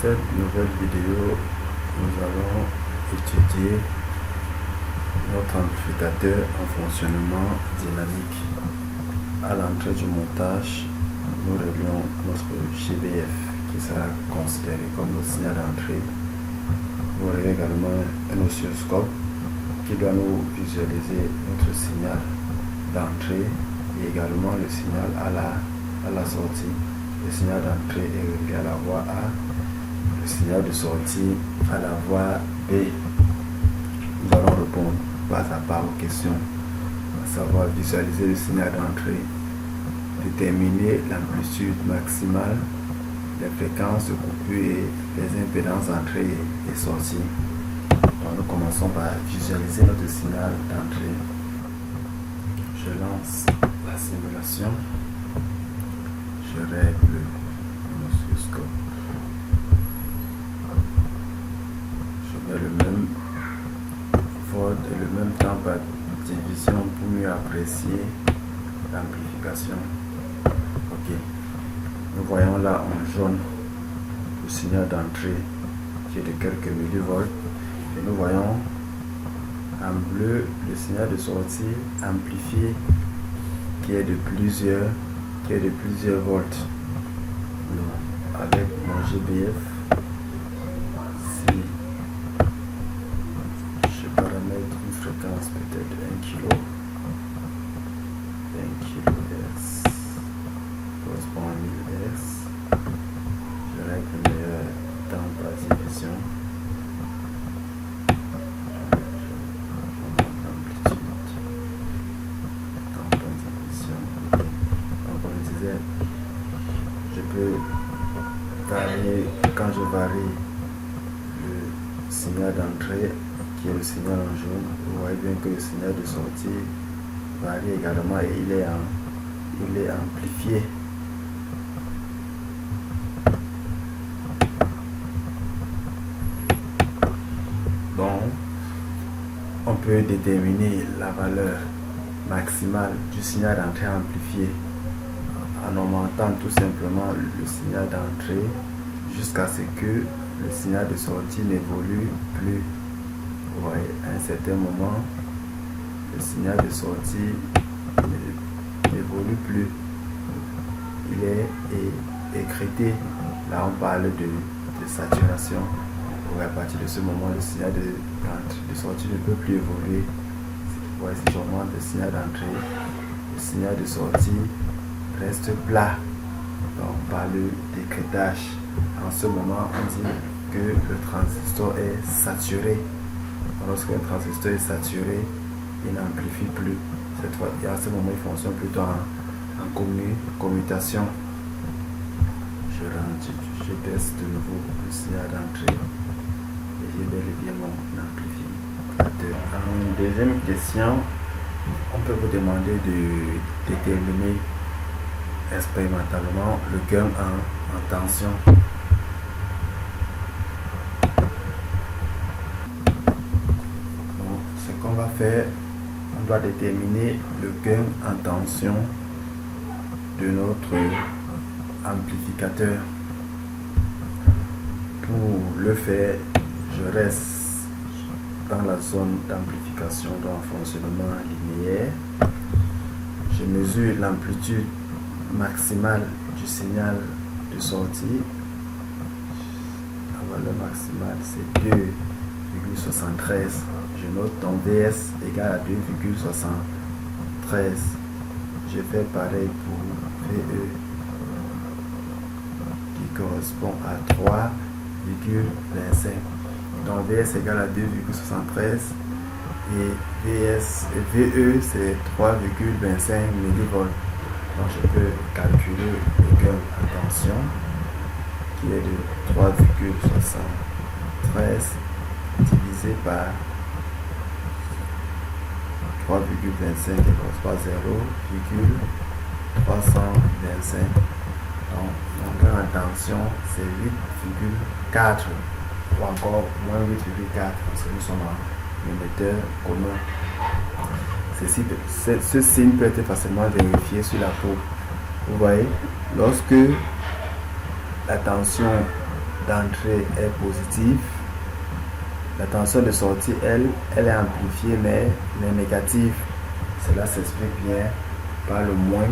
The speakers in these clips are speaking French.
cette nouvelle vidéo, nous allons étudier notre amplificateur en fonctionnement dynamique. À l'entrée du montage, nous réglons notre GBF qui sera considéré comme le signal d'entrée. Vous aurez également un oscilloscope qui doit nous visualiser notre signal d'entrée et également le signal à la sortie. Le signal d'entrée est relié à la voie A, le signal de sortie à la voie B. Nous allons répondre pas à pas aux questions, à savoir visualiser le signal d'entrée, déterminer l'amplitude maximale, les fréquences de coupure et les impédances d'entrée et sortie. Donc nous commençons par visualiser notre signal d'entrée. Je lance la simulation. Je règle l'oscilloscope. Je mets le même vote et le même temps par division pour mieux apprécier l'amplification. Ok. Nous voyons là en jaune le signal d'entrée qui est de quelques millivolts. Et nous voyons en bleu le signal de sortie amplifié qui est de plusieurs volts. Donc, avec mon GBF, si je paramètre une fréquence peut-être 1 kilo, 1 kHz correspond à 1000 Hz, je règle le meilleur temps par division. Je peux varier, quand je varie le signal d'entrée qui est le signal en jaune, vous voyez bien que le signal de sortie varie également et il est amplifié. Donc on peut déterminer la valeur maximale du signal d'entrée amplifié en augmentant tout simplement le signal d'entrée jusqu'à ce que le signal de sortie n'évolue plus. Vous voyez, à un certain moment, le signal de sortie n'évolue plus. Il est écrété. Là, on parle de saturation. À partir de ce moment, le signal de sortie ne peut plus évoluer. Vous voyez, si j'augmente le signal d'entrée, le signal de sortie reste plat. Donc on parle d'écrétage. En ce moment, on dit que le transistor est saturé. Lorsqu'un transistor est saturé, il n'amplifie plus. Cette fois, et à ce moment, il fonctionne plutôt en commutation. Je baisse de nouveau le signal d'entrée et j'ai bel et bien mon amplificateur. En deuxième question, on peut vous demander de déterminer expérimentalement le gain en tension. Donc, ce qu'on va faire, on doit déterminer le gain en tension de notre amplificateur. Pour le faire, je reste dans la zone d'amplification d'un fonctionnement linéaire. Je mesure l'amplitude maximale du signal de sortie. La valeur maximale c'est 2,73. Je note ton VS égale à 2,73. Je fais pareil pour VE qui correspond à 3,25. Donc VS égale à 2,73 et VE c'est 3,25 millivolts. Donc je peux calculer le gain en tension qui est de 3,73 divisé par 3,25 qui correspond à 0,325. Donc mon gain en tension c'est 8,4 ou encore moins 8,4 parce que nous sommes en émetteur commun. Ce signe peut être facilement vérifié sur la peau. Vous voyez, lorsque la tension d'entrée est positive, la tension de sortie, elle est amplifiée, mais elle est négative. Cela s'explique bien par le moins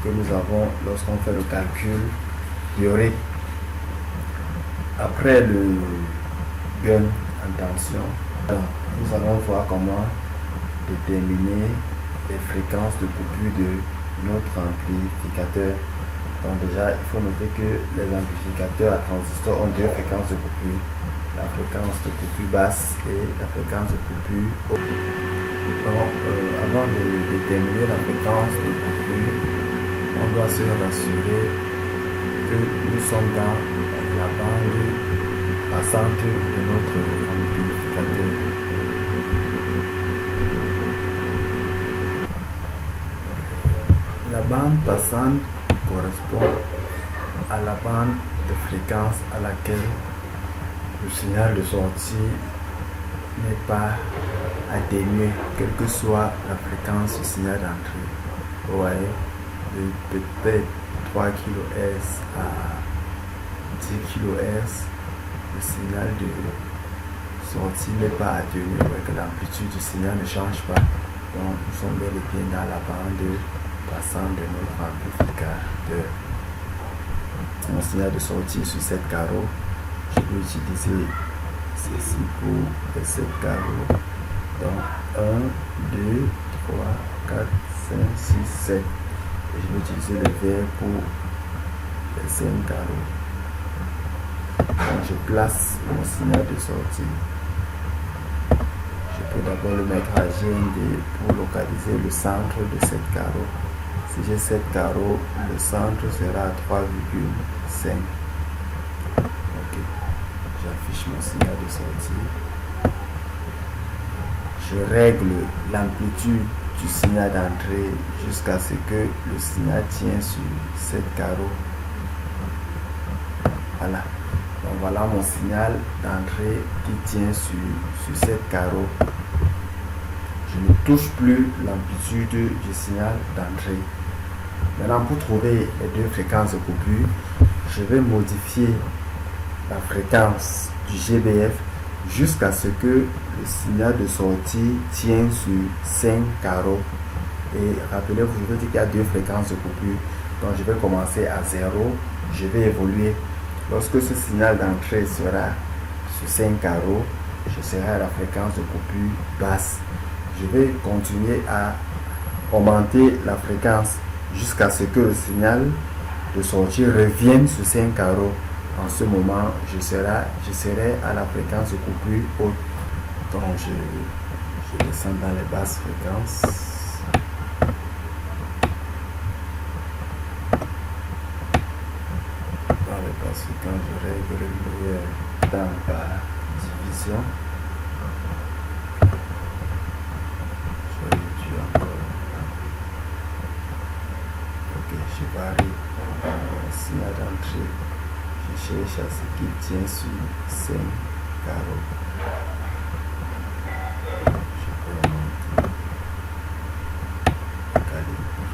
que nous avons lorsqu'on fait le calcul théorique. Après le gain en tension, nous allons voir comment déterminer les fréquences de coupure de notre amplificateur. Donc déjà, il faut noter que les amplificateurs à transistor ont deux fréquences de coupure. La fréquence de coupure basse et la fréquence de coupure haute. Donc, avant de déterminer la fréquence de coupure, on doit se rassurer que nous sommes dans la bande passante de notre amplificateur. La bande passante correspond à la bande de fréquence à laquelle le signal de sortie n'est pas atténué, quelle que soit la fréquence du signal d'entrée. Vous voyez, de peut-être 3 kHz à 10 kHz, le signal de sortie n'est pas atténué, que l'amplitude du signal ne change pas. Donc nous sommes bel et bien dans la bande passante de notre amplificateur. Mon signal de sortie sur 7 carreaux, je vais utiliser ceci pour les 7 carreaux. Donc 1, 2, 3, 4, 5, 6, 7. Et je vais utiliser le vert pour les 5 carreaux. Donc je place mon signal de sortie. Je peux d'abord le mettre à GND pour localiser le centre de 7 carreaux. Si j'ai 7 carreaux, le centre sera à 3,5. Ok, j'affiche mon signal de sortie. Je règle l'amplitude du signal d'entrée jusqu'à ce que le signal tienne sur 7 carreaux. Voilà. Donc voilà mon signal d'entrée qui tient sur 7 carreaux. Je ne touche plus l'amplitude du signal d'entrée. Maintenant, pour trouver les deux fréquences de coupure, je vais modifier la fréquence du GBF jusqu'à ce que le signal de sortie tienne sur 5 carreaux. Et rappelez-vous, je vous dis qu'il y a deux fréquences de coupure. Donc je vais commencer à 0, je vais évoluer. Lorsque ce signal d'entrée sera sur 5 carreaux, je serai à la fréquence de coupure basse. Je vais continuer à augmenter la fréquence jusqu'à ce que le signal de sortie revienne sur 5 carreaux. En ce moment, je serai à la fréquence de coupure haute. Donc je descends dans les basses fréquences. Dans les basses fréquences, je règle le meilleur temps par division. Je varie le signal d'entrée. Je cherche à ce qui tient sur 5 carreaux. Je peux monter le calibre.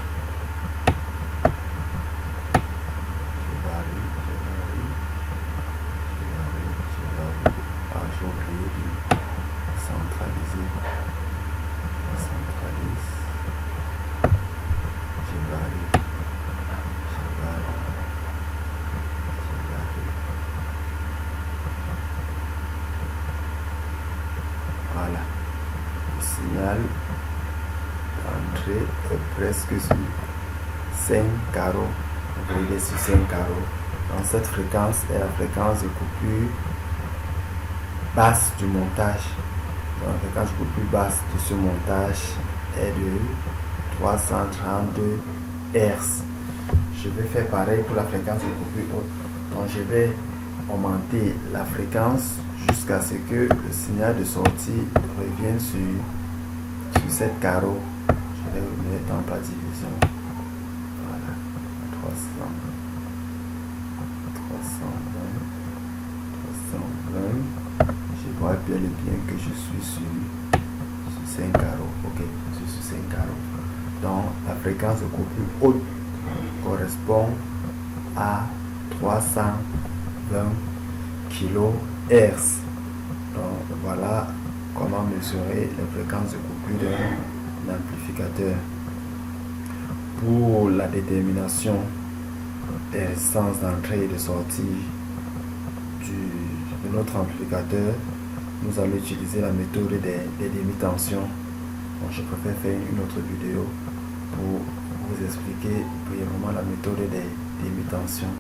Je varie. Ah, j'ai oublié de centraliser. Je centralise. Je varie. Voilà, le signal d'entrée est presque sur 5 carreaux. Vous voyez sur 5 carreaux. Donc cette fréquence est la fréquence de coupure basse du montage. Donc la fréquence de coupure basse de ce montage est de 332 Hz. Je vais faire pareil pour la fréquence de coupure haute. Donc je vais augmenter la fréquence jusqu'à ce que le signal de sortie revienne sur 7 carreaux. Je vais le mettre en par division. Voilà, 320. 320. Je vois bien et bien que je suis sur 5 carreaux. Ok, je suis sur 5 carreaux. Donc la fréquence de coupure haute correspond à 320 kHz. Donc voilà comment mesurer les fréquences de coupure d'un amplificateur. Pour la détermination des résistances d'entrée et de sortie de notre amplificateur, nous allons utiliser la méthode des demi-tensions. Donc je préfère faire une autre vidéo pour vous expliquer brièvement la méthode des demi-tensions.